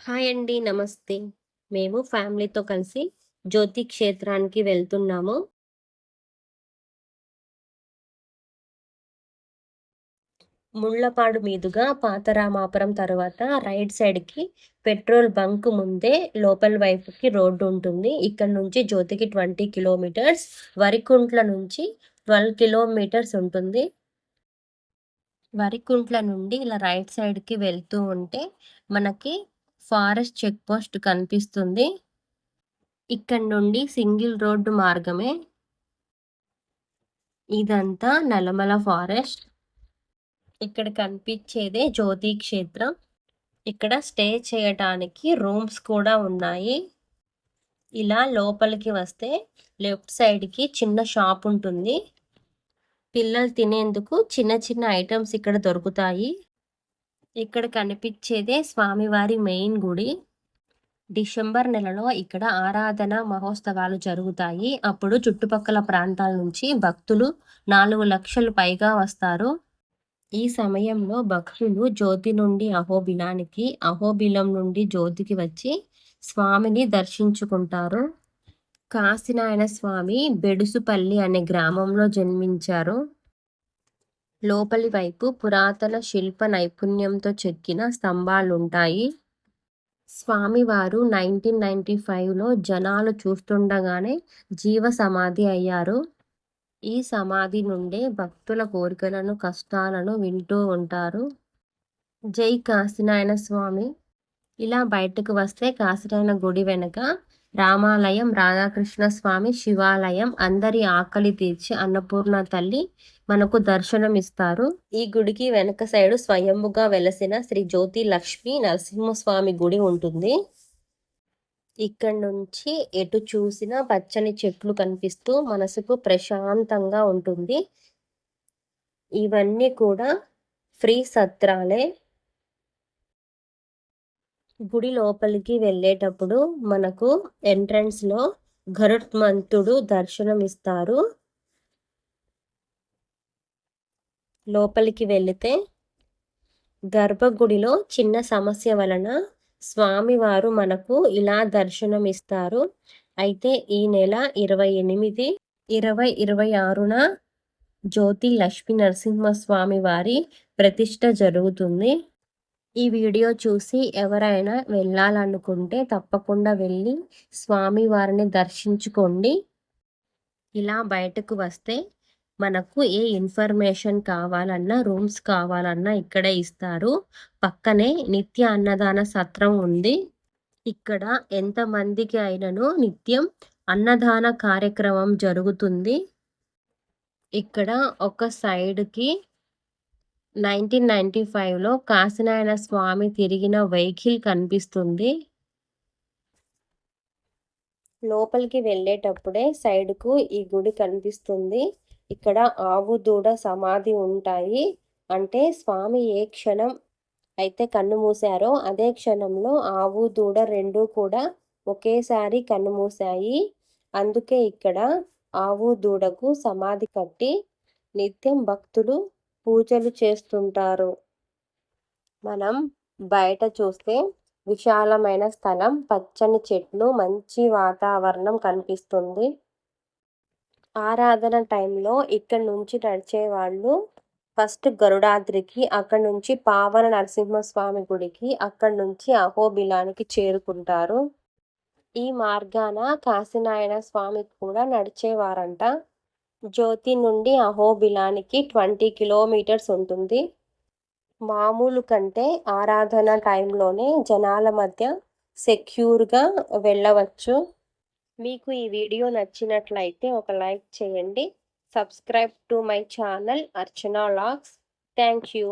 Hi అండి. నమస్తే. మేము ఫ్యామిలీతో కలిసి జ్యోతి క్షేత్రానికి వెళ్తున్నాము. ముళ్ళపాడు మీదుగా పాతరామాపురం తర్వాత రైట్ సైడ్‌కి పెట్రోల్ బంక్ ముందే లోపల వైపుకి రోడ్డు ఉంటుంది. ఇక్కడ నుంచి జ్యోతికి 20 కిలోమీటర్స్, వరికుంట్ల నుంచి 12 కిలోమీటర్స్ ఉంటుంది. వరికుంట్ల నుండి ఇలా రైట్ సైడ్‌కి వెళ్తూ ఉంటే మనకి ఫారెస్ట్ చెక్ పోస్ట్ కనిపిస్తుంది. ఇక్కడి నుండి సింగిల్ రోడ్డు మార్గమే. ఇదంతా నల్లమల ఫారెస్ట్. ఇక్కడ కనిపించేదే జ్యోతి క్షేత్రం. ఇక్కడ స్టే చేయటానికి రూమ్స్ కూడా ఉన్నాయి. ఇలా లోపలికి వస్తే లెఫ్ట్ సైడ్‌కి చిన్న షాప్ ఉంటుంది. పిల్లలు తినేందుకు చిన్న చిన్న ఐటమ్స్ ఇక్కడ దొరుకుతాయి. ఇక్కడ కనిపించేదే స్వామివారి మెయిన్ గుడి. డిసెంబర్ నెలలో ఇక్కడ ఆరాధన మహోత్సవాలు జరుగుతాయి. అప్పుడు చుట్టుపక్కల ప్రాంతాల నుంచి భక్తులు 4 లక్షలు పైగా వస్తారు. ఈ సమయంలో భక్తులు జ్యోతి నుండి అహోబిలానికి, అహోబిలం నుండి జ్యోతికి వచ్చి స్వామిని దర్శించుకుంటారు. కాశీనాయన స్వామి బెడుసుపల్లి అనే గ్రామంలో జన్మించారు. లోపలి వైపు పురాతన శిల్ప నైపుణ్యంతో చెక్కిన స్తంభాలుంటాయి. స్వామివారు 1995లో జనాలు చూస్తుండగానే జీవ సమాధి అయ్యారు. ఈ సమాధి నుండే భక్తుల కోరికలను, కష్టాలను వింటూ ఉంటారు. జై కాశీనాయన స్వామి. ఇలా బయటకు వస్తే కాశీనాయన గుడి వెనక రామాలయం, రాధాకృష్ణ స్వామి శివాలయం, అందరి ఆకలి తీర్చి అన్నపూర్ణ తల్లి మనకు దర్శనమిస్తారు. ఈ గుడికి వెనక సైడు స్వయంభుగా వెలసిన శ్రీ జ్యోతి లక్ష్మీ నరసింహస్వామి గుడి ఉంటుంది. ఇక్కడ నుంచి ఎటు చూసినా పచ్చని చెట్లు కనిపిస్తూ మనసుకు ప్రశాంతంగా ఉంటుంది. ఇవన్నీ కూడా ఫ్రీ సత్రాలే. గుడి లోపలికి వెళ్ళేటప్పుడు మనకు ఎంట్రన్స్‌లో గరుత్మంతుడు దర్శనమిస్తారు. లోపలికి వెళితే గర్భగుడిలో చిన్న సమస్య వలన స్వామివారు మనకు ఇలా దర్శనమిస్తారు. అయితే ఈ నెల 28, 26న జ్యోతి లక్ష్మీ నరసింహస్వామి వారి ప్రతిష్ఠ జరుగుతుంది. ఈ వీడియో చూసి ఎవరైనా వెళ్ళాలనుకుంటే తప్పకుండా వెళ్ళి స్వామివారిని దర్శించుకోండి. ఇలా బయటకు వస్తే మనకు ఏ ఇన్ఫర్మేషన్ కావాలన్నా, రూమ్స్ కావాలన్నా ఇక్కడే ఇస్తారు. పక్కనే నిత్య అన్నదాన సత్రం ఉంది. ఇక్కడ ఎంతమందికి అయినను నిత్యం అన్నదాన కార్యక్రమం జరుగుతుంది. ఇక్కడ ఒక సైడ్‌కి 1995లో కాశీనాయన స్వామి తిరిగిన వెహికల్ కనిపిస్తుంది. లోపలికి వెళ్ళేటప్పుడే సైడ్‌కు ఈ గుడి కనిపిస్తుంది. ఇక్కడ ఆవు, దూడ సమాధి ఉంటాయి. అంటే స్వామి ఏ క్షణం అయితే కన్ను మూసారో అదే క్షణంలో ఆవు, దూడ 2 కూడా ఒకేసారి కన్ను మూసాయి. అందుకే ఇక్కడ ఆవు, దూడకు సమాధి కట్టి నిత్యం భక్తులు పూజలు చేస్తుంటారు. మనం బయట చూస్తే విశాలమైన స్థలం, పచ్చని చెట్లు, మంచి వాతావరణం కనిపిస్తుంది. ఆరాధన టైంలో ఇక్కడి నుంచి నడిచేవాళ్ళు ఫస్ట్ గరుడాద్రికి, అక్కడి నుంచి పావన నరసింహస్వామి గుడికి, అక్కడి నుంచి అహోబిలానికి చేరుకుంటారు. ఈ మార్గాన కాశీనాయన స్వామి కూడా నడిచేవారంట. జ్యోతి నుండి అహోబిలానికి 20 కిలోమీటర్స్ ఉంటుంది. మామూలు కంటే ఆరాధన టైంలోనే జనాల మధ్య సెక్యూర్‌గా వెళ్ళవచ్చు. మీకు ఈ వీడియో నచ్చినట్లయితే ఒక లైక్ చేయండి. Subscribe to my channel Archana vlogs. Thank you.